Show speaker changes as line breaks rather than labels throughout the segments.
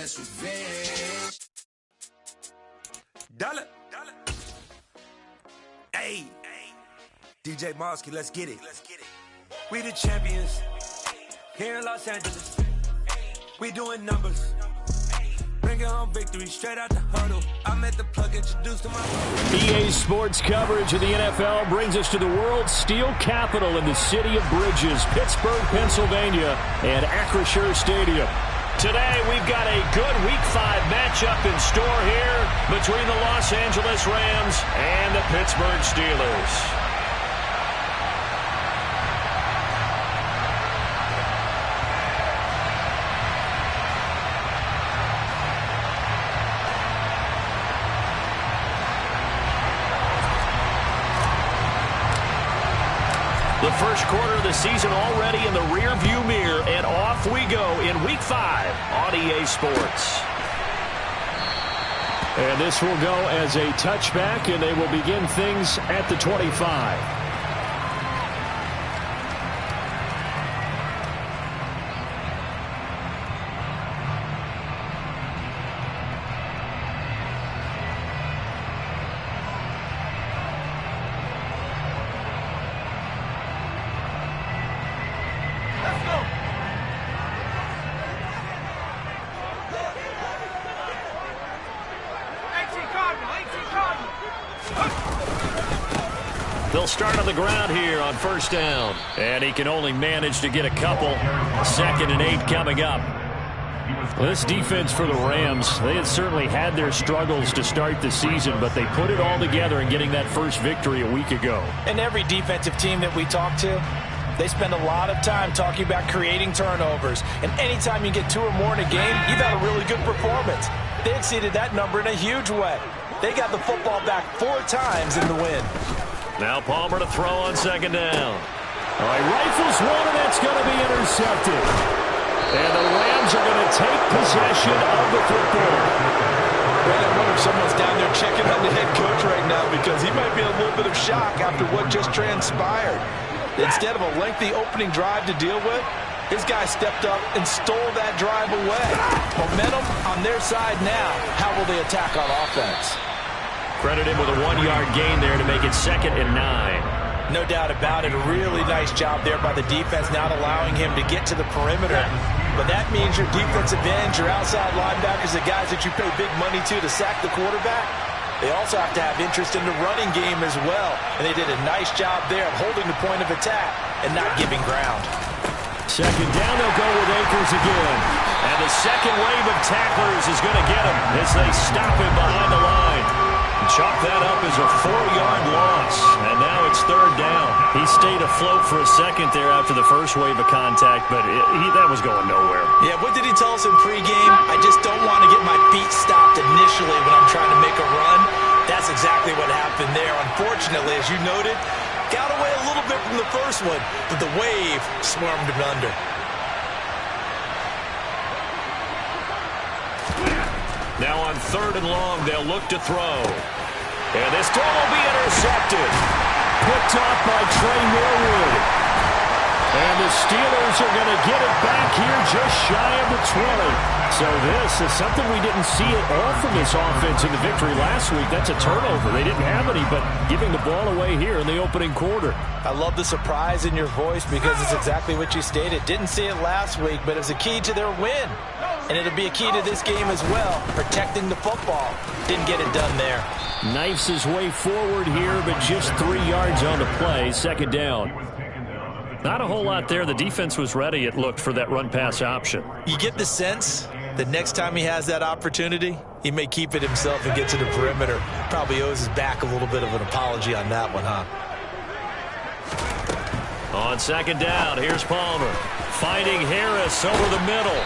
that's revenge.
Dollar. Hey, DJ Mosky, let's get it. We the champions here in Los Angeles. We doing numbers. Bringing home victory straight out the huddle. I'm at the plug introduced to my
EA Sports coverage of the NFL brings us to the world's steel capital in the city of bridges, Pittsburgh, Pennsylvania, and Acrisure Stadium. Today, we've got a good Week 5 matchup in store here between the Los Angeles Rams and the Pittsburgh Steelers. The first quarter of the season already in the rear-view mirror, and off we go in Week 5 on EA Sports. And this will go as a touchback, and they will begin things at the 25. They'll start on the ground here on first down. And he can only manage to get a couple. 2nd and 8 coming up. This defense for the Rams, they had certainly had their struggles to start the season, but they put it all together in getting that first victory a week ago.
And every defensive team that we talk to, they spend a lot of time talking about creating turnovers. And anytime you get 2 or more in a game, you've had a really good performance. They exceeded that number in a huge way. They got the football back 4 times in the win.
Now Palmer to throw on 2nd down. All right, rifles one, and that's going to be intercepted. And the Rams are going to take possession of the football.
Well, I wonder if someone's down there checking on the head coach right now because he might be in a little bit of shock after what just transpired. Instead of a lengthy opening drive to deal with, his guy stepped up and stole that drive away. Momentum on their side now. How will they attack on offense?
Credited with a 1-yard gain there to make it 2nd and 9.
No doubt about it. A really nice job there by the defense, not allowing him to get to the perimeter. But that means your defensive ends, your outside linebackers, the guys that you pay big money to sack the quarterback, they also have to have interest in the running game as well. And they did a nice job there of holding the point of attack and not giving ground.
2nd down, they'll go with Akers again. And the second wave of tacklers is going to get him as they stop him behind the line. Chalk that up as a 4-yard loss, and now it's 3rd down. He stayed afloat for a second there after the first wave of contact, but that was going nowhere.
Yeah, what did he tell us in pregame? I just don't want to get my feet stopped initially when I'm trying to make a run. That's exactly what happened there. Unfortunately, as you noted, got away a little bit from the first one, but the wave swarmed him under.
Now on 3rd and long, they'll look to throw. And this throw will be intercepted. Picked off by Trey Norwood. And the Steelers are going to get it back here just shy of the 20. So this is something we didn't see at all from this offense in the victory last week. That's a turnover. They didn't have any, but giving the ball away here in the opening quarter.
I love the surprise in your voice because it's exactly what you stated. Didn't see it last week, but it was a key to their win. And it'll be a key to this game as well, protecting the football. Didn't get it done there.
Knifes his way forward here, but just 3 yards on the play. 2nd down. Not a whole lot there. The defense was ready, it looked, for that run-pass option.
You get the sense that next time he has that opportunity, he may keep it himself and get to the perimeter. Probably owes his back a little bit of an apology on that one, huh?
On 2nd down, here's Palmer. Finding Harris over the middle.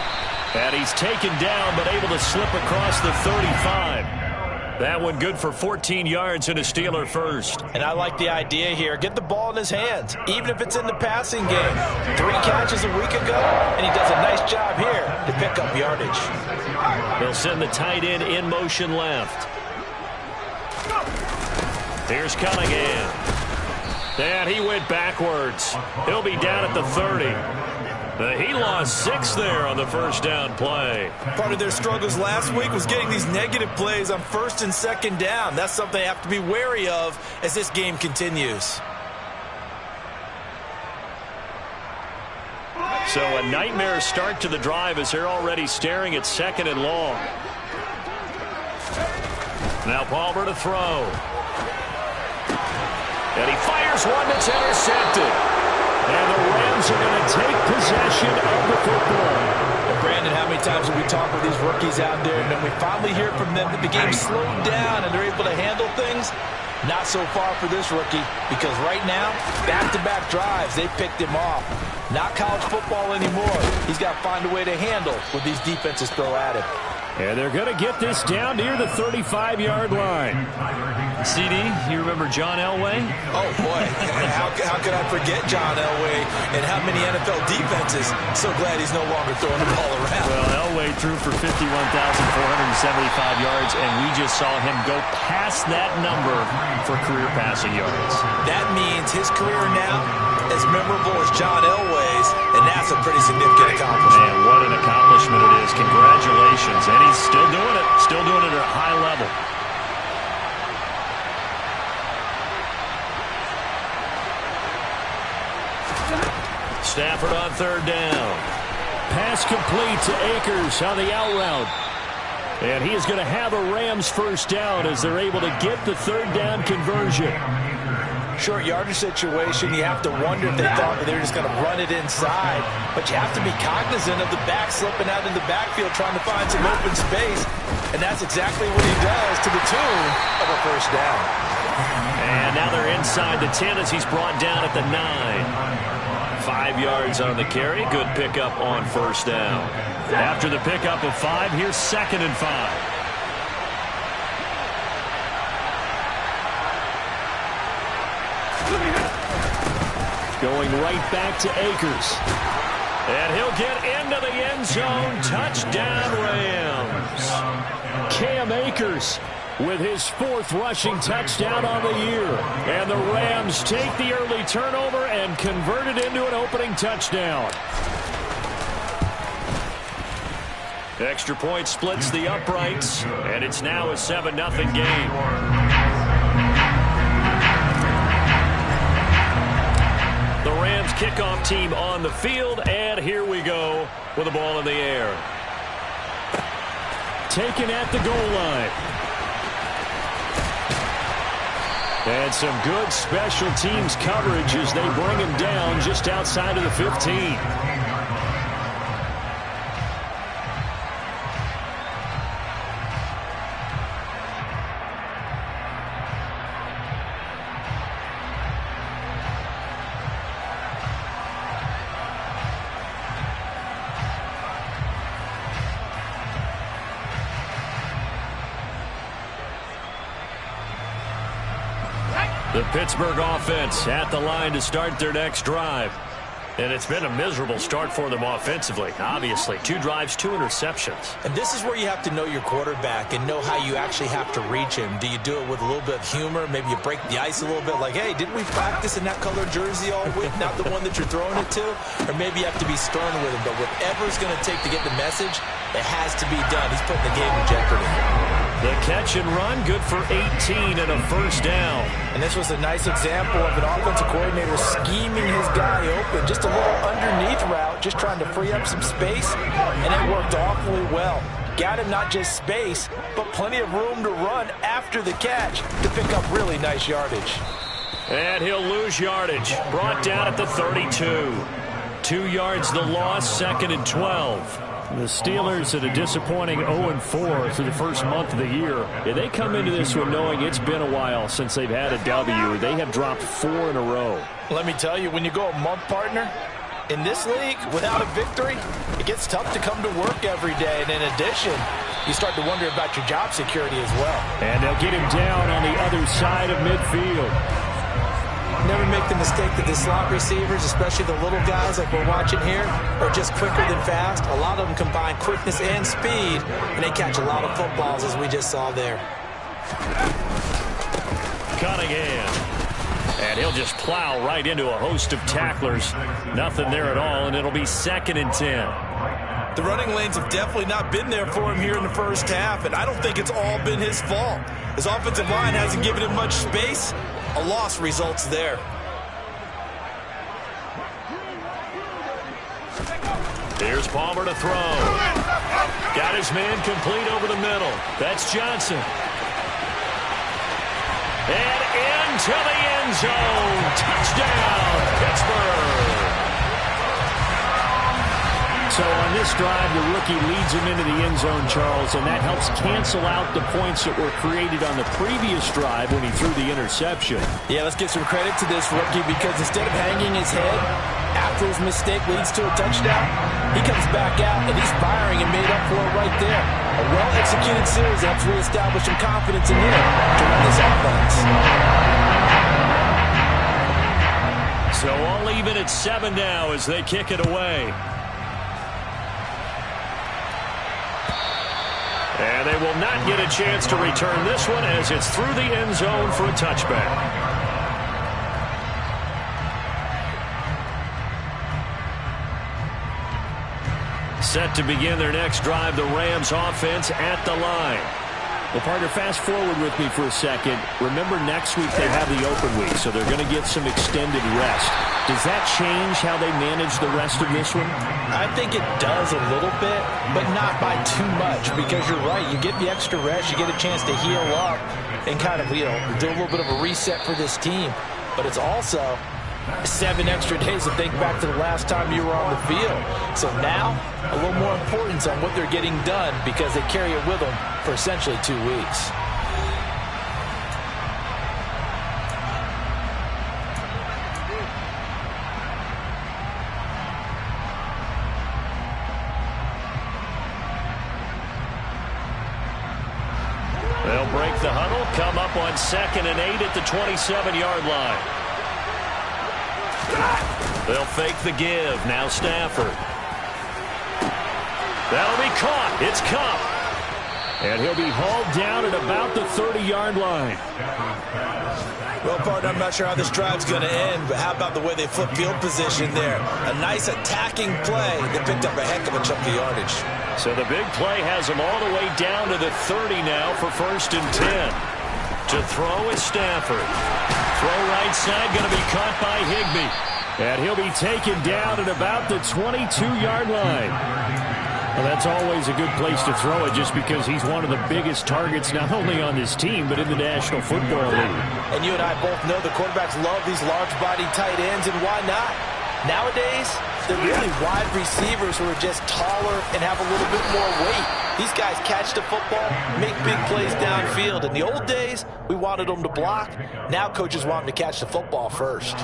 And he's taken down, but able to slip across the 35. That one good for 14 yards and a Steeler first.
And I like the idea here. Get the ball in his hands, even if it's in the passing game. 3 catches a week ago, and he does a nice job here to pick up yardage.
They'll send the tight end in motion left. Here's Cunningham. And he went backwards. He'll be down at the 30. He lost 6 there on the first down play.
Part of their struggles last week was getting these negative plays on first and second down. That's something they have to be wary of as this game continues.
So a nightmare start to the drive as they're already staring at 2nd and long. Now Palmer to throw. And he fires one that's intercepted. And the Rams are going to take possession of the football.
Well, Brandon, how many times have we talked with these rookies out there, and then we finally hear from them that the game slowed down and they're able to handle things? Not so far for this rookie, because right now, back-to-back drives, they picked him off. Not college football anymore. He's got to find a way to handle what these defenses throw at him.
And they're going to get this down near the 35-yard line.
CD, you remember John Elway?
Oh, boy. How could I forget John Elway and how many NFL defenses? So glad he's no longer throwing the ball around.
Well, Elway threw for 51,475 yards, and we just saw him go past that number for career passing yards.
That means his career now as memorable as John Elway's, and that's a pretty significant accomplishment.
Man, what an accomplishment it is. Congratulations. And he's still doing it. Still doing it at a high level. Stafford on 3rd down. Pass complete to Akers on the out route. And he is going to have a Rams first down as they're able to get the 3rd down conversion.
Short yardage situation, you have to wonder if they thought that they were just going to run it inside. But you have to be cognizant of the back slipping out in the backfield trying to find some open space. And that's exactly what he does to the tune of a first down.
And now they're inside the 10 as he's brought down at the 9. 5 yards on the carry. Good pickup on first down. After the pickup of 5, here's 2nd and 5. Going right back to Akers. And he'll get into the end zone. Touchdown, Rams. Cam Akers with his 4th rushing touchdown on the year. And the Rams take the early turnover and convert it into an opening touchdown. Extra point splits the uprights, and it's now a 7-0 game. The Rams kickoff team on the field, and here we go with the ball in the air. Taken at the goal line. And some good special teams coverage as they bring him down just outside of the 15. The Pittsburgh offense at the line to start their next drive. And it's been a miserable start for them offensively. Obviously, 2 drives, 2 interceptions.
And this is where you have to know your quarterback and know how you actually have to reach him. Do you do it with a little bit of humor? Maybe you break the ice a little bit like, hey, didn't we practice in that color jersey all week? Not the one that you're throwing it to? Or maybe you have to be stern with him. But whatever it's going to take to get the message, it has to be done. He's putting the game in jeopardy.
The catch and run, good for 18 and a first down.
And this was a nice example of an offensive coordinator scheming his guy open. Just a little underneath route, just trying to free up some space, and it worked awfully well. Got him not just space, but plenty of room to run after the catch to pick up really nice yardage.
And he'll lose yardage. Brought down at the 32. 2 yards the loss, 2nd and 12. The Steelers at a disappointing 0-4 through the first month of the year. And they come into this one knowing it's been a while since they've had a W. They have dropped 4 in a row.
Let me tell you, when you go a month, partner, in this league, without a victory, it gets tough to come to work every day. And in addition, you start to wonder about your job security as well.
And they'll get him down on the other side of midfield.
Never make the mistake that the slot receivers, especially the little guys like we're watching here, are just quicker than fast. A lot of them combine quickness and speed, and they catch a lot of footballs, as we just saw there.
Cunningham.
And he'll just plow right into a host of tacklers. Nothing there at all, and it'll be 2nd and 10.
The running lanes have definitely not been there for him here in the first half, and I don't think it's all been his fault. His offensive line hasn't given him much space. A loss results there.
Here's Palmer to throw. Got his man complete over the middle. That's Johnson. And into the end zone. Touchdown, Pittsburgh.
So on this drive, the rookie leads him into the end zone, Charles, and that helps cancel out the points that were created on the previous drive when he threw the interception.
Yeah, let's give some credit to this rookie because instead of hanging his head after his mistake leads to a touchdown, he comes back out and he's firing and made up for it right there. A well-executed series helps reestablish some confidence in him to run this offense.
So all even at 7 now as they kick it away. And they will not get a chance to return this one as it's through the end zone for a touchback. Set to begin their next drive, the Rams offense at the line.
Well, partner, fast forward with me for a second. Remember, next week they have the open week, so they're going to get some extended rest. Does that change how they manage the rest of this one?
I think it does a little bit, but not by too much, because you're right. You get the extra rest, you get a chance to heal up and kind of, do a little bit of a reset for this team. But it's also 7 extra days to think back to the last time you were on the field. So now, a little more importance on what they're getting done because they carry it with them for essentially 2 weeks.
They'll break the huddle, come up on 2nd and 8 at the 27-yard line. They'll fake the give. Now Stafford. That'll be caught. It's Cup.
And he'll be hauled down at about the 30-yard line.
Well, partner, I'm not sure how this drive's going to end, but how about the way they flip field position there? A nice attacking play that picked up a heck of a chunk of yardage.
So the big play has them all the way down to the 30 now for 1st and 10. To throw is Stafford. Throw right side, going to be caught by Higbee.
And he'll be taken down at about the 22-yard line. Well, that's always a good place to throw it just because he's one of the biggest targets not only on this team but in the National Football League.
And you and I both know the quarterbacks love these large-body tight ends, and why not? Nowadays, they're really wide receivers who are just taller and have a little bit more weight. These guys catch the football, make big plays downfield. In the old days, we wanted them to block. Now coaches want them to catch the football first.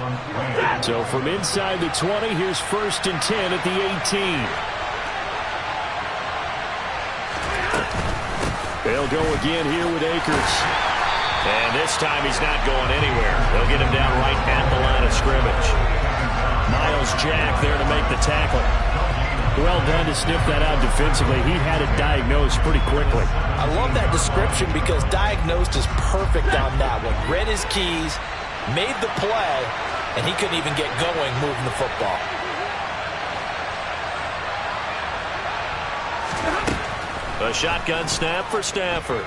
So from inside the 20, here's 1st and 10 at the 18. They'll go again here with Akers.
And this time he's not going anywhere. They'll get him down right at the line of scrimmage. Miles Jack there to make the tackle.
Well done to sniff that out defensively. He had it diagnosed pretty quickly.
I love that description because diagnosed is perfect on that one. Read his keys, made the play, and he couldn't even get going moving the football.
A shotgun snap for Stafford.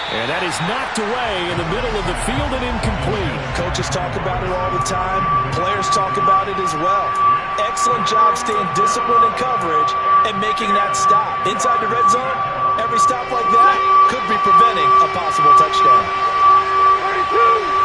And that is knocked away in the middle of the field and incomplete.
Coaches talk about it all the time. Players talk about it as well. Excellent job staying disciplined in coverage and making that stop. Inside the red zone, every stop like that could be preventing a possible touchdown. 32.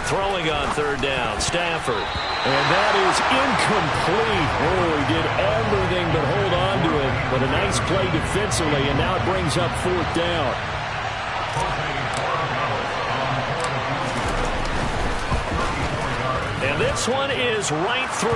Throwing on 3rd down, Stafford.
And that is incomplete. Oh, he did everything but hold on to it. But a nice play defensively, and now it brings up 4th down.
And this one is right through.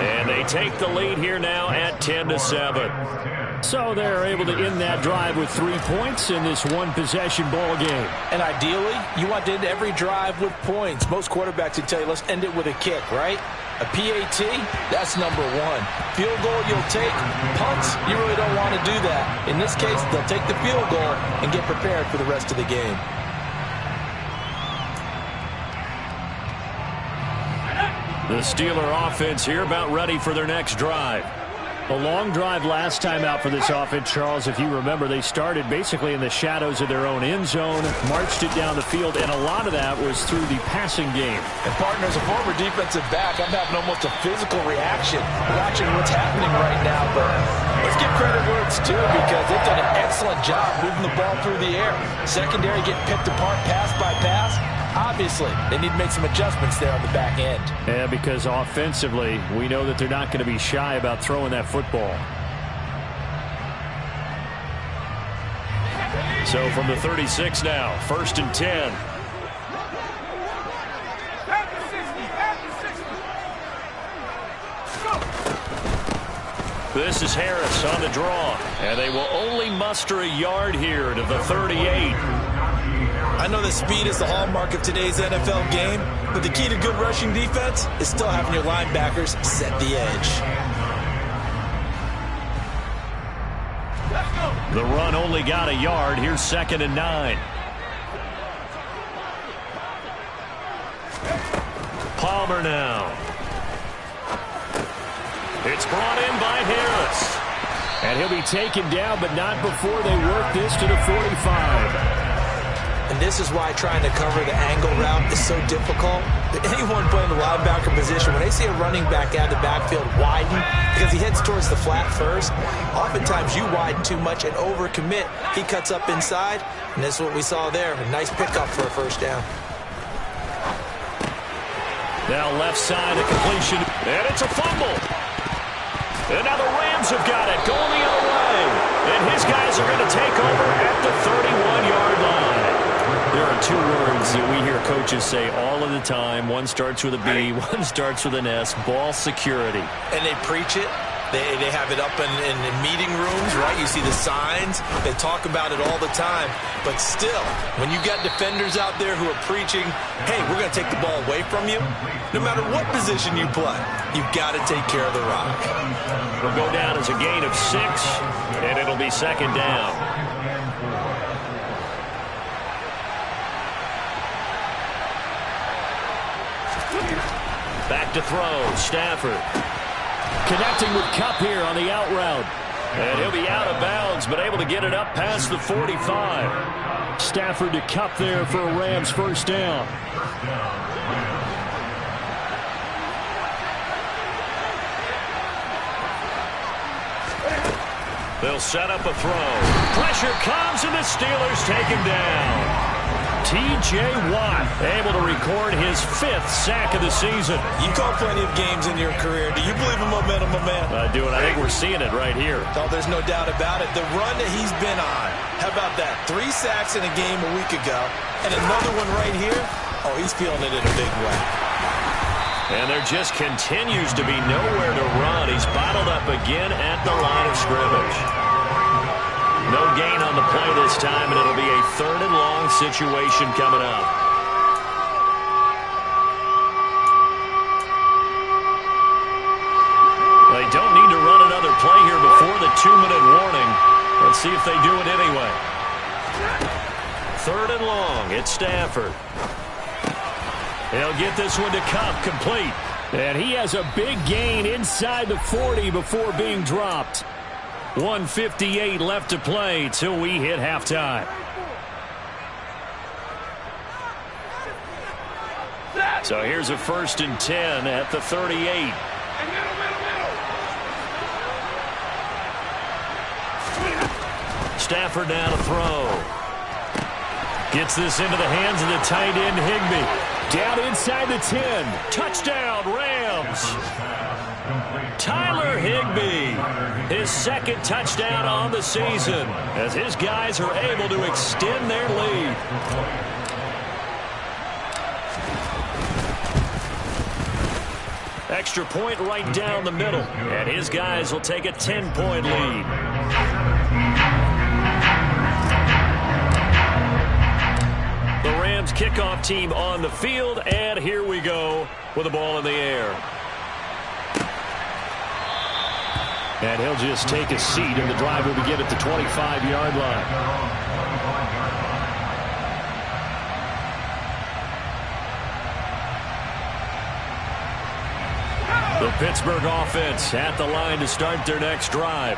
And they take the lead here now at 10-7.
So they're able to end that drive with 3 points in this one-possession ball game.
And ideally, you want to end every drive with points. Most quarterbacks would tell you, let's end it with a kick, right? A PAT, that's number one. Field goal you'll take. Punts, you really don't want to do that. In this case, they'll take the field goal and get prepared for the rest of the game.
The Steeler offense here about ready for their next drive. A long drive last time out for this offense, Charles. If you remember, they started basically in the shadows of their own end zone, marched it down the field, and a lot of that was through the passing game.
And partner, as a former defensive back, I'm having almost a physical reaction watching what's happening right now. But let's give credit where it's due, because they've done an excellent job moving the ball through the air. Secondary getting picked apart pass by pass. Obviously, they need to make some adjustments there on the back end.
Yeah, because offensively, we know that they're not going to be shy about throwing that football. So from the 36 now, 1st and 10. This is Harris on the draw, and they will only muster a yard here to the 38.
I know that speed is the hallmark of today's NFL game, but the key to good rushing defense is still having your linebackers set the edge.
The run only got a yard. Here's 2nd and 9. Palmer now. It's brought in by Harris. And he'll be taken down, but not before they work this to the 45.
And this is why trying to cover the angle route is so difficult. Anyone playing the linebacker position, when they see a running back out of the backfield widen, because he heads towards the flat first, oftentimes you widen too much and overcommit. He cuts up inside, and this is what we saw there. A nice pickup for a first down.
Now left side, a completion, and it's a fumble. And now the Rams have got it, going the other way. And his guys are going to take over at the 31-yard line. There are two words that we hear coaches say all of the time. One starts with a B, one starts with an S, ball security.
And they preach it. They have it up in meeting rooms, right? You see the signs. They talk about it all the time. But still, when you got defenders out there who are preaching, hey, we're going to take the ball away from you, no matter what position you play, you've got to take care of the rock.
It'll go down as a gain of 6, and it'll be 2nd down. Back to throw, Stafford. Connecting with Kupp here on the out route. And he'll be out of bounds, but able to get it up past the 45. Stafford to Kupp there for a Rams first down. They'll set up a throw. Pressure comes, and the Steelers take him down. T.J. Watt able to record his 5th sack of the season.
You call plenty of games in your career. Do you believe in momentum, my man?
I do, and I think we're seeing it right here.
Oh, there's no doubt about it. The run that he's been on. How about that? 3 sacks in a game a week ago, and another one right here. Oh, he's feeling it in a big way.
And there just continues to be nowhere to run. He's bottled up again at the line of scrimmage. No gain on the play this time, and it'll be a 3rd and long situation coming up. They don't need to run another play here before the 2-minute warning. Let's see if they do it anyway. 3rd and long. It's Stafford. He'll get this one to Kupp, complete. And he has a big gain inside the 40 before being dropped. 1:58 left to play till we hit halftime. So here's a 1st and 10 at the 38. Stafford now to throw. Gets this into the hands of the tight end, Higbee. Down inside the 10. Touchdown, Rams. Tyler Higbee, his 2nd touchdown on the season, as his guys are able to extend their lead. Extra point right down the middle, and his guys will take a 10-point lead. The Rams kickoff team on the field, and here we go with the ball in the air. And he'll just take a seat, and the drive will begin at the 25-yard line. The Pittsburgh offense at the line to start their next drive.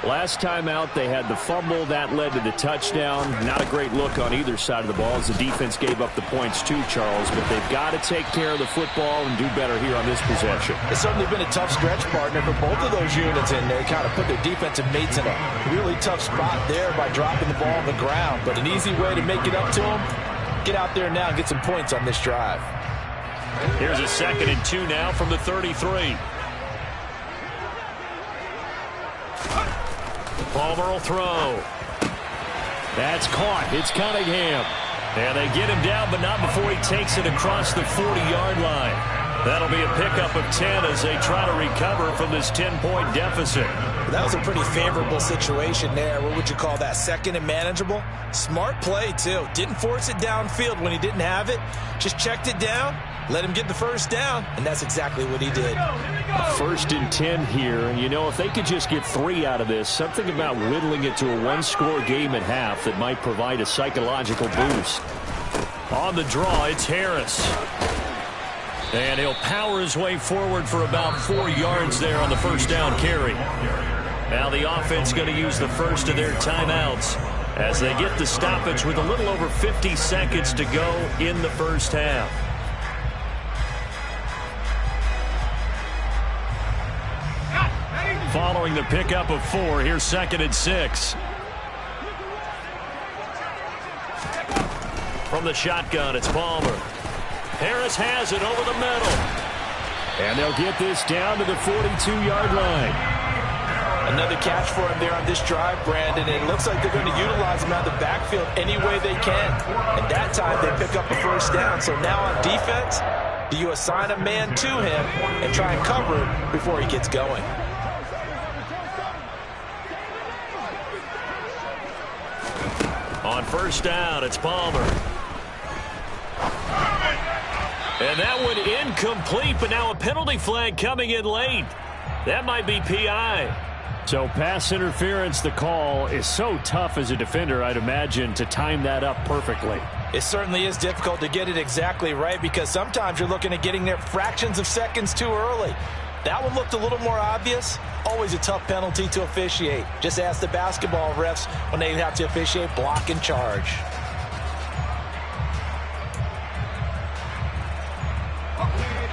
Last time out, they had the fumble. That led to the touchdown. Not a great look on either side of the ball as the defense gave up the points too, Charles. But they've got to take care of the football and do better here on this possession.
It's certainly been a tough stretch, partner, for both of those units, and they kind of put their defensive mates in a really tough spot there by dropping the ball on the ground. But an easy way to make it up to them, get out there now and get some points on this drive.
Here's a 2nd and 2 now from the 33. Palmer will throw. That's caught. It's Cunningham. And they get him down, but not before he takes it across the 40-yard line. That'll be a pickup of 10 as they try to recover from this 10-point deficit.
That was a pretty favorable situation there. What would you call that? 2nd and manageable? Smart play, too. Didn't force it downfield when he didn't have it. Just checked it down, let him get the first down, and that's exactly what he did.
1st and 10 here, and you know, if they could just get 3 out of this, something about whittling it to a one-score game at half that might provide a psychological boost.
On the draw, it's Harris. And he'll power his way forward for about 4 yards there on the first down carry. Now the offense going to use the first of their timeouts as they get the stoppage with a little over 50 seconds to go in the first half. Following the pickup of 4, here's 2nd and 6. From the shotgun, it's Palmer. Harris has it over the middle.
And they'll get this down to the 42-yard line.
Another catch for him there on this drive, Brandon. It looks like they're going to utilize him out of the backfield any way they can. And that time they pick up the first down. So now on defense, do you assign a man to him and try and cover it before he gets going?
On first down, it's Palmer. And that one incomplete, but now a penalty flag coming in late. That might be PI.
So pass interference, the call is so tough as a defender, I'd imagine, to time that up perfectly.
It certainly is difficult to get it exactly right because sometimes you're looking at getting there fractions of seconds too early. That one looked a little more obvious. Always a tough penalty to officiate. Just ask the basketball refs when they have to officiate block and charge.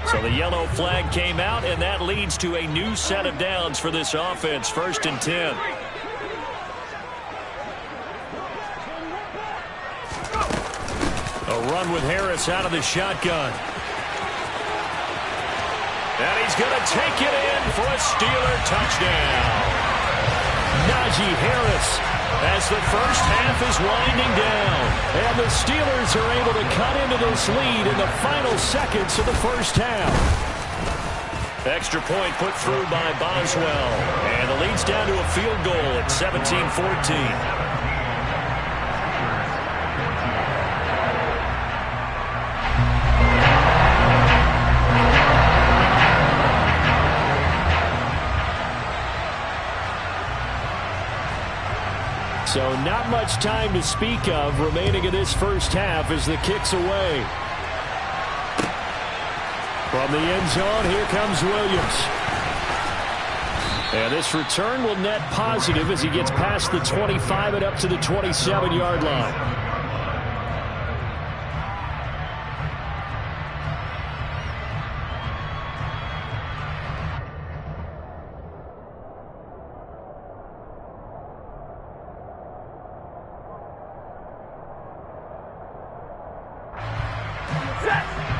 So the yellow flag came out, and that leads to a new set of downs for this offense. 1st and 10. A run with Harris out of the shotgun. And he's going to take it in for a Steeler touchdown.
Najee Harris as the first half is winding down. And the Steelers are able to cut into this lead in the final seconds of the first half.
Extra point put through by Boswell. And the lead's down to a field goal at 17-14.
So not much time to speak of remaining in this first half as the kick's away. From the end zone, here comes Williams. And this return will net positive as he gets past the 25 and up to the 27-yard line.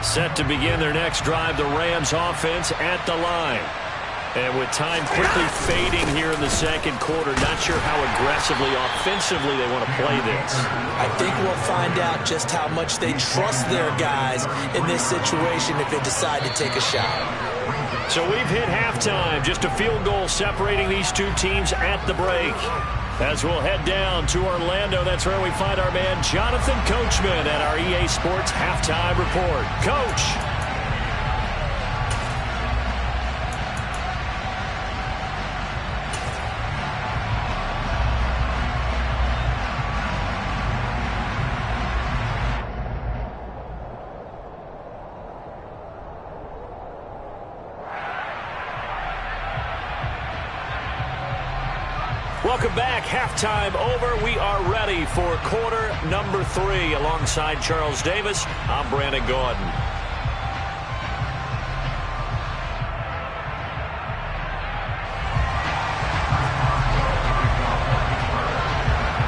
Set to begin their next drive, the Rams offense at the line. And with time quickly fading here in the second quarter, not sure how aggressively, offensively they want to play this.
I think we'll find out just how much they trust their guys in this situation if they decide to take a shot.
So we've hit halftime, just a field goal separating these two teams at the break. As we'll head down to Orlando, that's where we find our man Jonathan Coachman at our EA Sports Halftime Report. Coach. Welcome back. Halftime over. We are ready for quarter number 3. Alongside Charles Davis, I'm Brandon Gordon.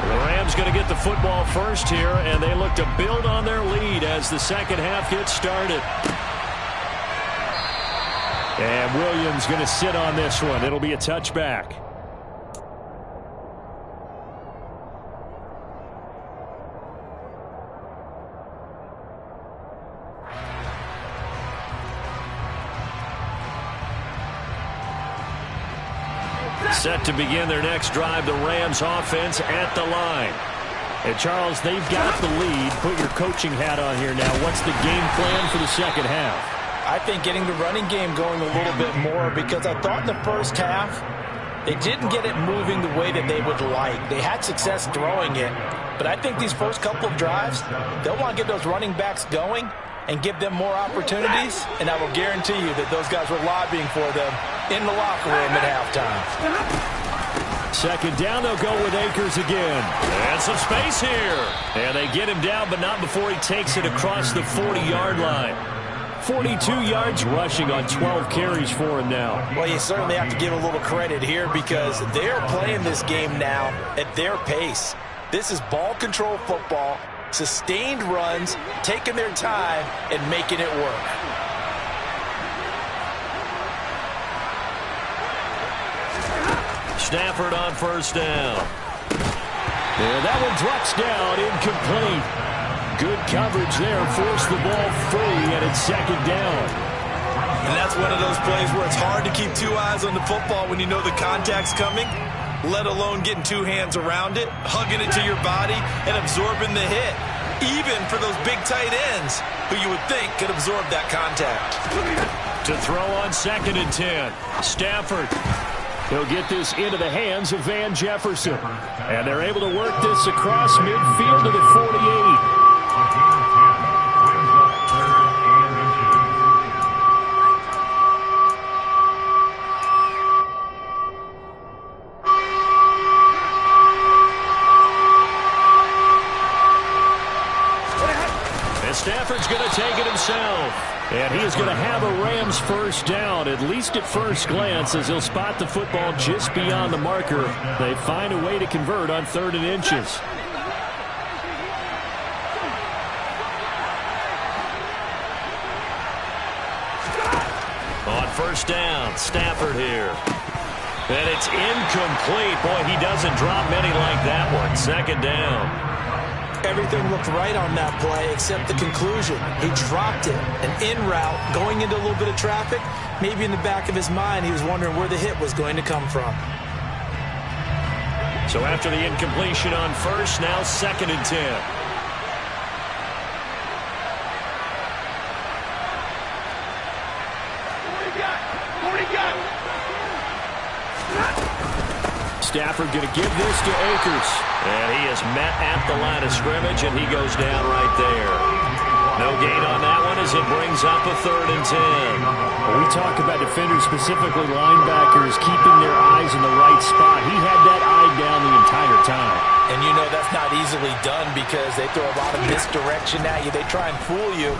The Rams going to get the football first here, and they look to build on their lead as the second half gets started. And Williams going to sit on this one. It'll be a touchback. Set to begin their next drive, the Rams offense at the line. And Charles, they've got the lead. Put your coaching hat on here now. What's the game plan for the second half?
I think getting the running game going a little bit more, because I thought in the first half they didn't get it moving the way that they would like. They had success throwing it, but I think these first couple of drives, they'll want to get those running backs going and give them more opportunities, and I will guarantee you that those guys were lobbying for them in the locker room at halftime.
Second down, they'll go with Akers again.
And some space here. And they get him down, but not before he takes it across the 40-yard line. 42 yards rushing on 12 carries for him now.
Well, you certainly have to give a little credit here because they're playing this game now at their pace. This is ball control football, sustained runs, taking their time, and making it work.
Stafford on first down.
And that one drops down, incomplete. Good coverage there, forced the ball free, and it's second down.
And that's one of those plays where it's hard to keep two eyes on the football when you know the contact's coming, let alone getting two hands around it, hugging it to your body, and absorbing the hit. Even for those big tight ends who you would think could absorb that contact.
To throw on 2nd and 10. Stafford.
He'll get this into the hands of Van Jefferson. And they're able to work this across midfield to the 48. Stafford's going to take it himself. And he is going to have a Rams first down, at least at first glance, as he'll spot the football just beyond the marker. They find a way to convert on 3rd and inches.
On first down, Stafford here. And it's incomplete. Boy, he doesn't drop many like that one. 2nd down.
Everything looked right on that play except the conclusion. He dropped it, an in route, going into a little bit of traffic. Maybe in the back of his mind, he was wondering where the hit was going to come from.
So after the incompletion on first, now 2nd and 10.
Stafford going to give this to Akers.
And he is met at the line of scrimmage, and he goes down right there. No gain on that one as it brings up a 3rd and 10.
When we talk about defenders, specifically linebackers, keeping their eyes in the right spot. He had that eye down the entire time.
And you know that's not easily done because they throw a lot of misdirection at you. They try and fool you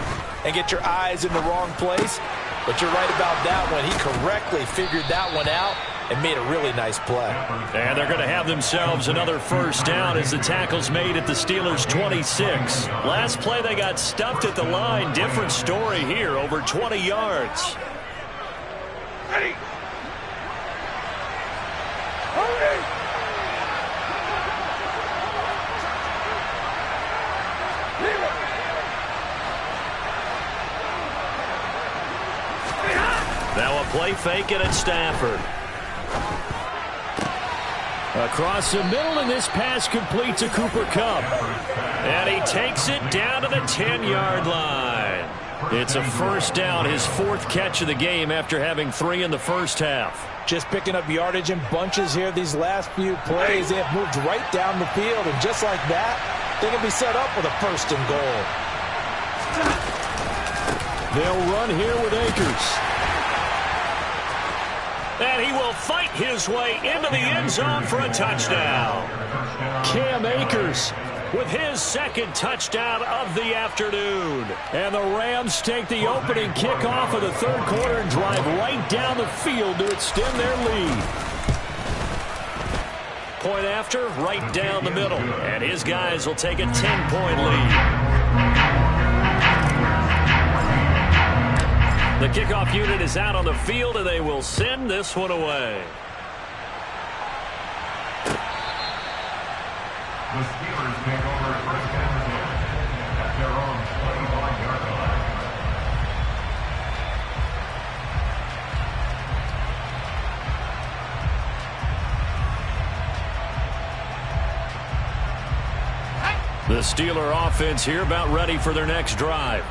and get your eyes in the wrong place. But you're right about that one. He correctly figured that one out and made a really nice play.
And they're going to have themselves another first down as the tackle's made at the Steelers' 26. Last play they got stuffed at the line. Different story here, over 20 yards.
Ready. Hurry.
Now a play fake it at Stafford.
Across the middle, and this pass complete to Cooper Kupp.
And he takes it down to the 10-yard line.
It's a first down, his 4th catch of the game after having 3 in the first half.
Just picking up yardage in bunches here these last few plays. They have moved right down the field, and just like that, they can be set up with a 1st and goal.
They'll run here with Akers.
And he will fight his way into the end zone for a touchdown. Cam Akers with his second touchdown of the afternoon. And the Rams take the opening kickoff of the third quarter and drive right down the field to extend their lead. Point after, right down the middle. And his guys will take a 10-point lead. The kickoff unit is out on the field, and they will send this one away.
The Steelers take over at 4thandgoal at their own 25-yard line.
The Steeler offense here about ready for their next drive.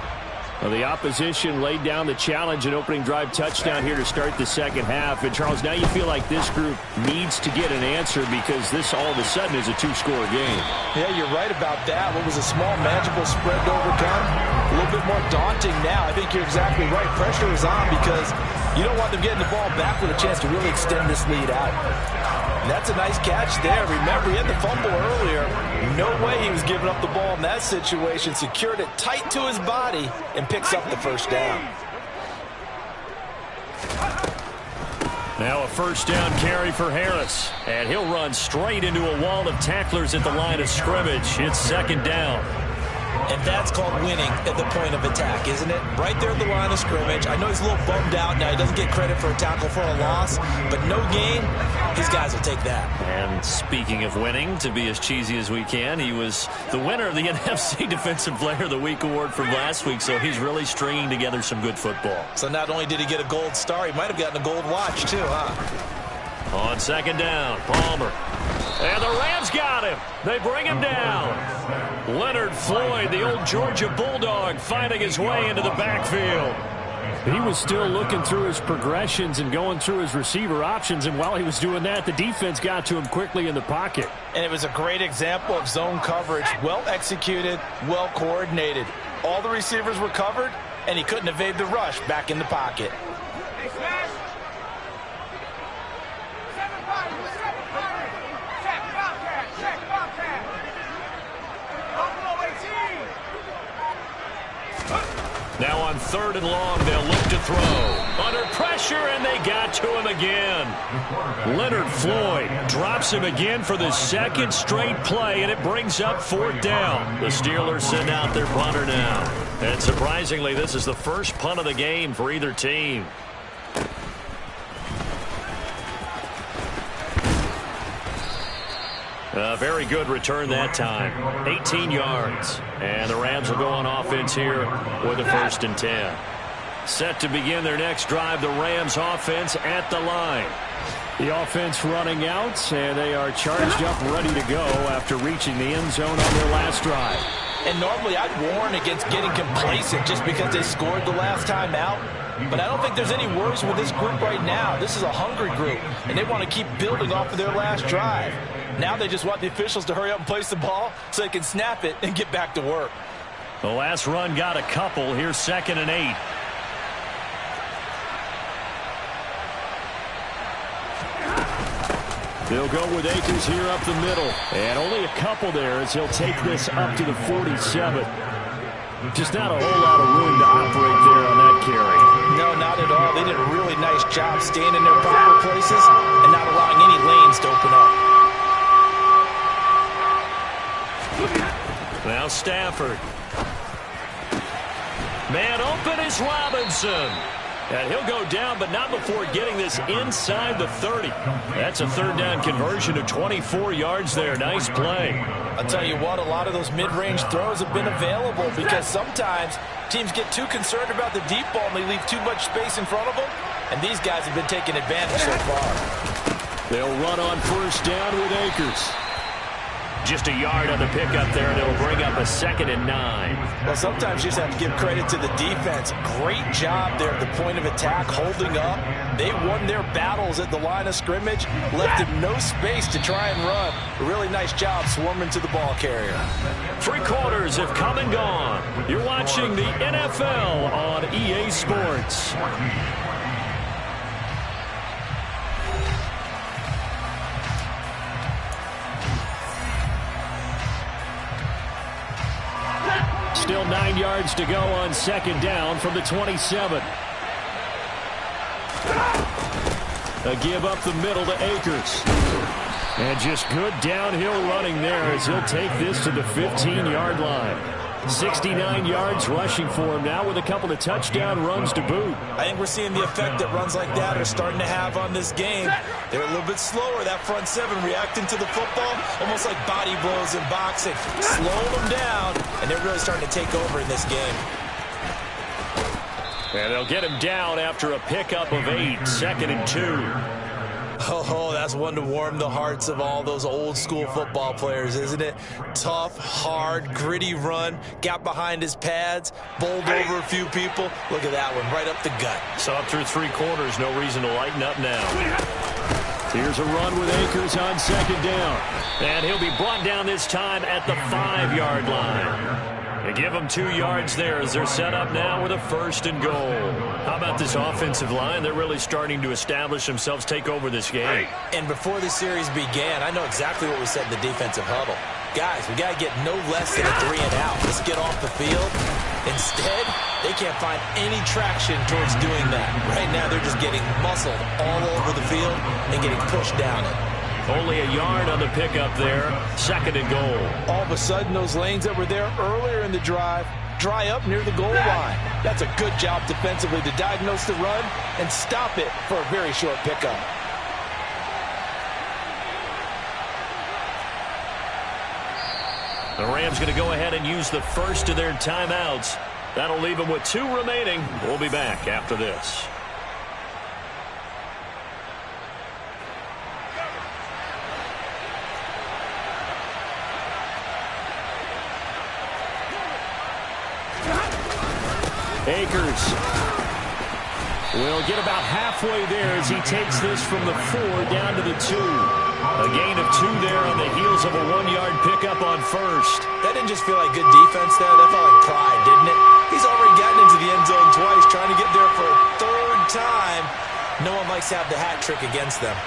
Well, the opposition laid down the challenge and opening drive touchdown here to start the second half. And, Charles, now you feel like this group needs to get an answer because this all of a sudden is a two-score game.
Yeah, you're right about that. What was a small, manageable spread to overcome, a little bit more daunting now. I think you're exactly right. Pressure is on because you don't want them getting the ball back with a chance to really extend this lead out. And that's a nice catch there. Remember, he had the fumble earlier. No way he was giving up the ball in that situation. Secured it tight to his body and picks up the first down.
Now a first down carry for Harris. And he'll run straight into a wall of tacklers at the line of scrimmage. It's second down.
And that's called winning at the point of attack, isn't it? Right there at the line of scrimmage. I know he's a little bummed out now. He doesn't get credit for a tackle for a loss, but no gain, his guys will take that.
And speaking of winning, to be as cheesy as we can, he was the winner of the NFC Defensive Player of the Week award from last week, so he's really stringing together some good football.
So not only did he get a gold star, he might have gotten a gold watch too, huh?
On second down, Palmer. And the Rams got him. They bring him down. Leonard Floyd, the old Georgia Bulldog, finding his way into the backfield.
He was still looking through his progressions and going through his receiver options, and while he was doing that, the defense got to him quickly in the pocket.
And it was a great example of zone coverage. Well executed, well coordinated. All the receivers were covered, and he couldn't evade the rush back in the pocket.
Now on third and long, they'll look to throw. Under pressure, and they got to him again. Leonard Floyd drops him again for the second straight play, and it brings up fourth down. The Steelers send out their punter now. And surprisingly, this is the first punt of the game for either team. A very good return that time. 18 yards. And the Rams will go on offense here with a 1st and 10. Set to begin their next drive, the Rams offense at the line.
The offense running out, and they are charged up ready to go after reaching the end zone on their last drive.
And normally I'd warn against getting complacent just because they scored the last time out. But I don't think there's any worries with this group right now. This is a hungry group, and they want to keep building off of their last drive. Now they just want the officials to hurry up and place the ball so they can snap it and get back to work.
The last run got a couple. Here's 2nd and 8.
They'll go with Akers here up the middle. And only a couple there as he'll take this up to the 47. Just not a whole lot of room to operate there on that carry.
No, not at all. They did a really nice job staying in their proper places and not allowing any lanes to open up.
Now Stafford. Man open is Robinson. And he'll go down, but not before getting this inside the 30. That's a third down conversion of 24 yards there. Nice play.
I'll tell you what, a lot of those mid-range throws have been available because sometimes teams get too concerned about the deep ball and they leave too much space in front of them. And these guys have been taking advantage so far.
They'll run on 1st down with Akers.
Just a yard on the pickup there, and it'll bring up a 2nd and 9.
Well, sometimes you just have to give credit to the defense. Great job there at the point of attack, holding up. They won their battles at the line of scrimmage, left them no space to try and run. A really nice job swarming to the ball carrier.
3 quarters have come and gone. You're watching the NFL on EA Sports.
Still 9 yards to go on second down from the 27. A give up the middle to Akers. And just good downhill running there as he'll take this to the 15-yard line. 69 yards rushing for him now with a couple of touchdown runs to boot.
I think we're seeing the effect that runs like that are starting to have on this game. They're a little bit slower, that front seven, reacting to the football, almost like body blows in boxing. Slowing them down, and they're really starting to take over in this game.
And they'll get him down after a pickup of 8, 2nd and 2.
Oh, that's one to warm the hearts of all those old school football players, isn't it? Tough, hard, gritty run, got behind his pads, bowled over a few people. Look at that one, right up the gut.
So up through 3 quarters, no reason to lighten up now. Here's a run with Akers on second down. And he'll be brought down this time at the 5-yard line. They give them 2 yards there as they're set up now with a 1st and goal. How about this offensive line? They're really starting to establish themselves, take over this game.
And before the series began, I know exactly what we said in the defensive huddle. Guys, we got to get no less than a 3 and out. Let's get off the field. Instead, they can't find any traction towards doing that. Right now, they're just getting muscled all over the field and getting pushed down it.
Only a yard on the pickup there. 2nd and goal.
All of a sudden, those lanes that were there earlier in the drive dry up near the goal line. That's a good job defensively to diagnose the run and stop it for a very short pickup.
The Rams going to go ahead and use the first of their timeouts. That'll leave them with 2 remaining. We'll be back after this. Akers will get about halfway there as he takes this from the 4 down to the 2. A gain of 2 there on the heels of a 1-yard pickup on first.
That didn't just feel like good defense there. That felt like pride, didn't it? He's already gotten into the end zone twice, trying to get there for a 3rd time. No one likes to have the hat trick against them.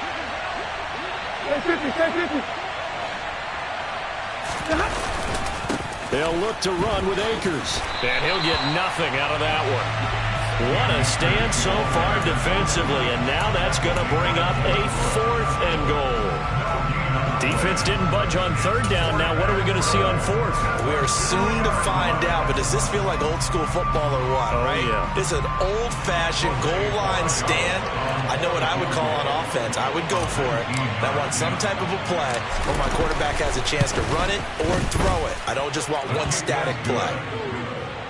They'll look to run with Akers. And he'll get nothing out of that one. What a stand so far defensively. And now that's going to bring up a 4th and goal. Defense didn't budge on 3rd down. Now what are we going to see on 4th?
We are soon to find out. But does this feel like old school football or what, right?
Yeah.
This is an old-fashioned goal line stand. I know what I would call on offense. I would go for it. I want some type of a play where my quarterback has a chance to run it or throw it. I don't just want one static play.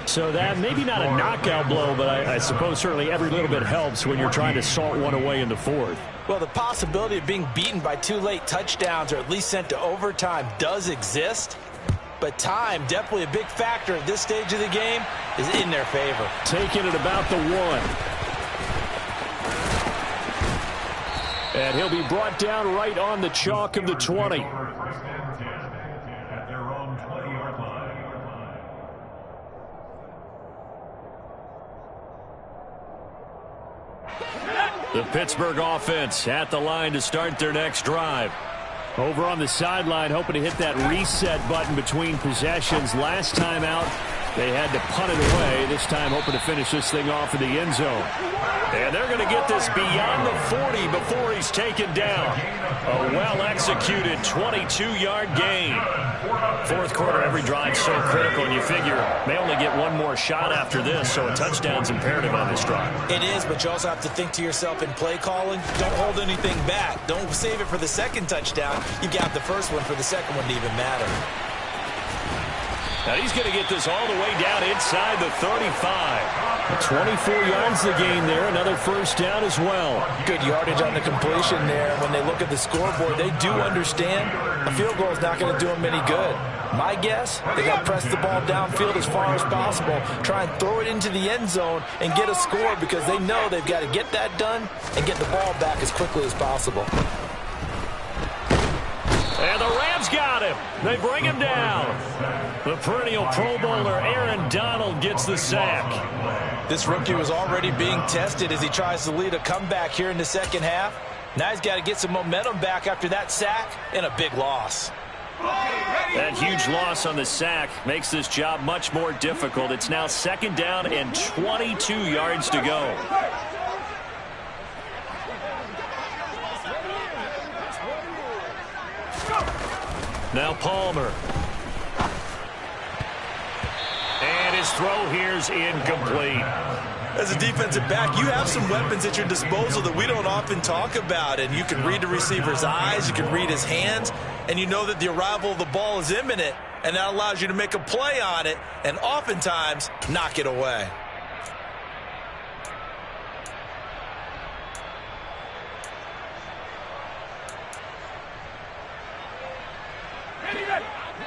So that maybe not a knockout blow, but I suppose certainly every little bit helps when you're trying to salt one away in the 4th.
Well, the possibility of being beaten by 2 late touchdowns or at least sent to overtime does exist. But time, definitely a big factor at this stage of the game, is in their favor.
Taking it about the 1. And he'll be brought down right on the chalk of the 20. The Pittsburgh offense at the line to start their next drive. Over on the sideline, hoping to hit that reset button between possessions. Last time out, they had to punt it away. This time, hoping to finish this thing off in the end zone. And they're going to get this beyond the 40 before he's taken down. A well-executed 22-yard gain. 4th quarter, every drive so critical, and you figure may only get one more shot after this, so a touchdown's imperative on this drive.
It is, but you also have to think to yourself in play calling, don't hold anything back. Don't save it for the 2nd touchdown. You got the 1st one for the 2nd one to even matter.
Now he's going to get this all the way down inside the 35. 24 yards the gain there. Another 1st down as well.
Good yardage on the completion there. When they look at the scoreboard, they do understand a field goal is not going to do them any good. My guess, they got to press the ball downfield as far as possible, try and throw it into the end zone and get a score because they know they've got to get that done and get the ball back as quickly as possible.
And the Rams got him. They bring him down. The perennial Pro Bowler Aaron Donald gets the sack.
This rookie was already being tested as he tries to lead a comeback here in the 2nd half. Now he's got to get some momentum back after that sack and a big loss.
That huge loss on the sack makes this job much more difficult. It's now 2nd down and 22 yards to go. Now Palmer. And his throw here's incomplete.
As a defensive back, you have some weapons at your disposal that we don't often talk about. And you can read the receiver's eyes, you can read his hands, and you know that the arrival of the ball is imminent, and that allows you to make a play on it and oftentimes knock it away.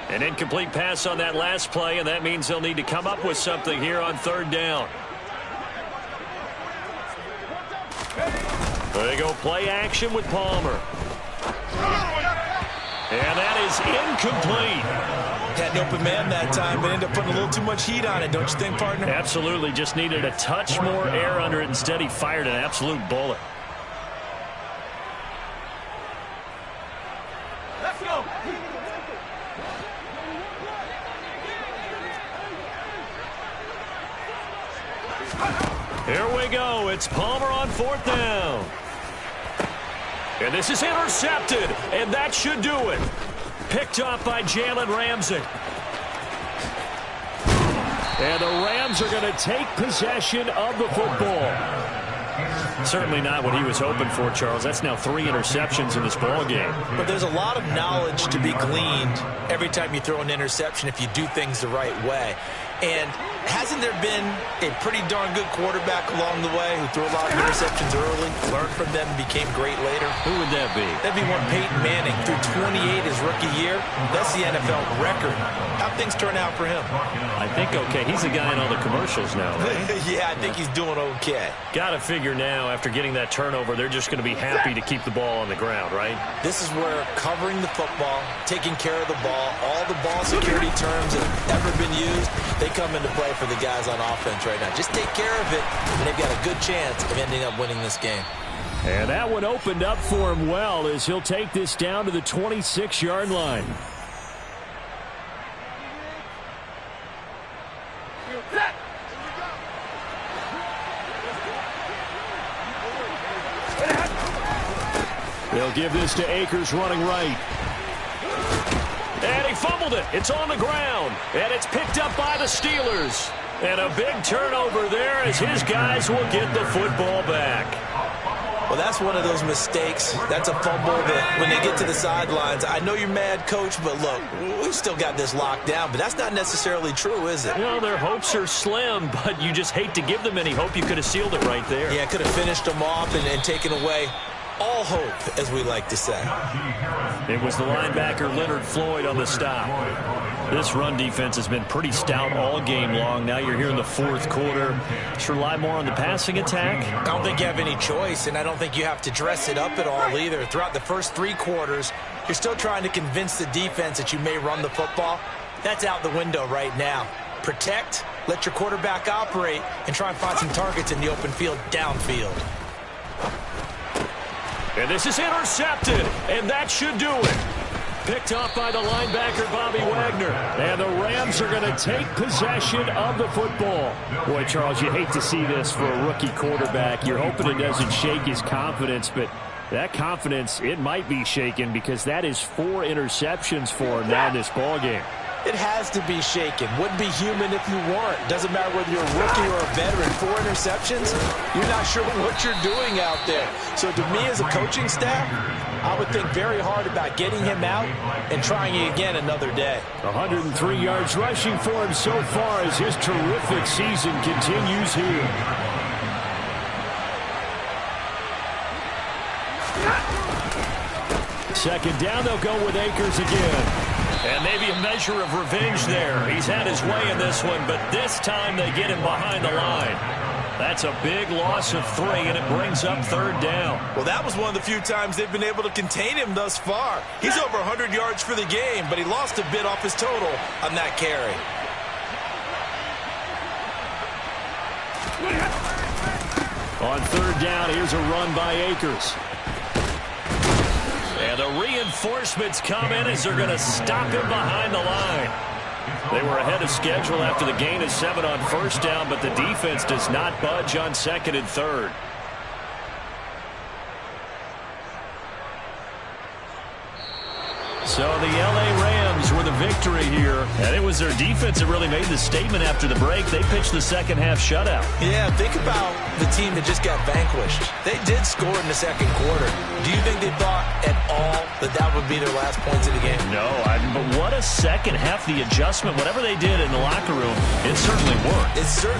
An incomplete pass on that last play, and that means they'll need to come up with something here on 3rd down. There you go, play action with Palmer. And that is incomplete.
Had an open man that time, but ended up putting a little too much heat on it, don't you think, partner?
Absolutely, just needed a touch more air under it. Instead, he fired an absolute bullet.
Let's go.
Here we go. It's Palmer on 4th down. And this is intercepted, and that should do it. Picked off by Jalen Ramsey. And the Rams are going to take possession of the football. Certainly not what he was hoping for, Charles. That's now 3 interceptions in this ball game.
But there's a lot of knowledge to be gleaned every time you throw an interception if you do things the right way. And hasn't there been a pretty darn good quarterback along the way who threw a lot of interceptions early, learned from them, and became great later?
Who would that be?
That'd be one Peyton Manning. Threw 28 his rookie year. That's the NFL record. How'd things turn out for him?
I think okay. He's the guy in all the commercials now, right?
Yeah, I think he's doing okay.
Got to figure now, after getting that turnover, they're just going to be happy to keep the ball on the ground, right?
This is where covering the football, taking care of the ball, all the ball security terms that have ever been used, they come into play for the guys on offense right now. Just take care of it, and they've got a good chance of ending up winning this game.
And that one opened up for him well as he'll take this down to the 26-yard line. They'll give this to Akers running right.
And he fumbled it. It's on the ground. And it's picked up by the Steelers. And a big turnover there as his guys will get the football back.
Well, that's one of those mistakes. That's a fumble that when they get to the sidelines, I know you're mad, Coach, but look, we've still got this locked down. But that's not necessarily true, is it?
You know, their hopes are slim, but you just hate to give them any hope. You could have sealed it right there.
Yeah, could have finished them off and taken away all hope, as we like to say.
It was the linebacker Leonard Floyd on the stop. This run defense has been pretty stout all game long. Now you're here in the 4th quarter. Just rely more on the passing attack.
I don't think you have any choice, and I don't think you have to dress it up at all either. Throughout the first 3 quarters, you're still trying to convince the defense that you may run the football. That's out the window right now. Protect, let your quarterback operate, and try and find some targets in the open field downfield.
And this is intercepted, and that should do it. Picked off by the linebacker, Bobby Wagner.
And the Rams are going to take possession of the football. Boy, Charles, you hate to see this for a rookie quarterback. You're hoping it doesn't shake his confidence, but that confidence, it might be shaken because that is 4 interceptions for him now in this ballgame.
It has to be shaken. Wouldn't be human if you weren't. Doesn't matter whether you're a rookie or a veteran. 4 interceptions, you're not sure what you're doing out there. So to me as a coaching staff, I would think very hard about getting him out and trying it again another day.
103 yards rushing for him so far as his terrific season continues here. Second down, they'll go with Akers again.
And maybe a measure of revenge there. He's had his way in this one, but this time they get him behind the line. That's a big loss of 3, and it brings up 3rd down.
Well, that was one of the few times they've been able to contain him thus far. He's over 100 yards for the game, but he lost a bit off his total on that carry.
On 3rd down, here's a run by Akers.
And the reinforcements come in as they're going to stop him behind the line. They were ahead of schedule after the gain of 7 on first down, but the defense does not budge on second and third. So the L.A. Rams were the victory here, and it was their defense that really made the statement after the break. They pitched the second half shutout.
Yeah, think about the team that just got vanquished. They did score in the second quarter. Do you think they thought at all that that would be their last points of the game?
No, but what a second half. The adjustment, whatever they did in the locker room, it certainly worked.
It certainly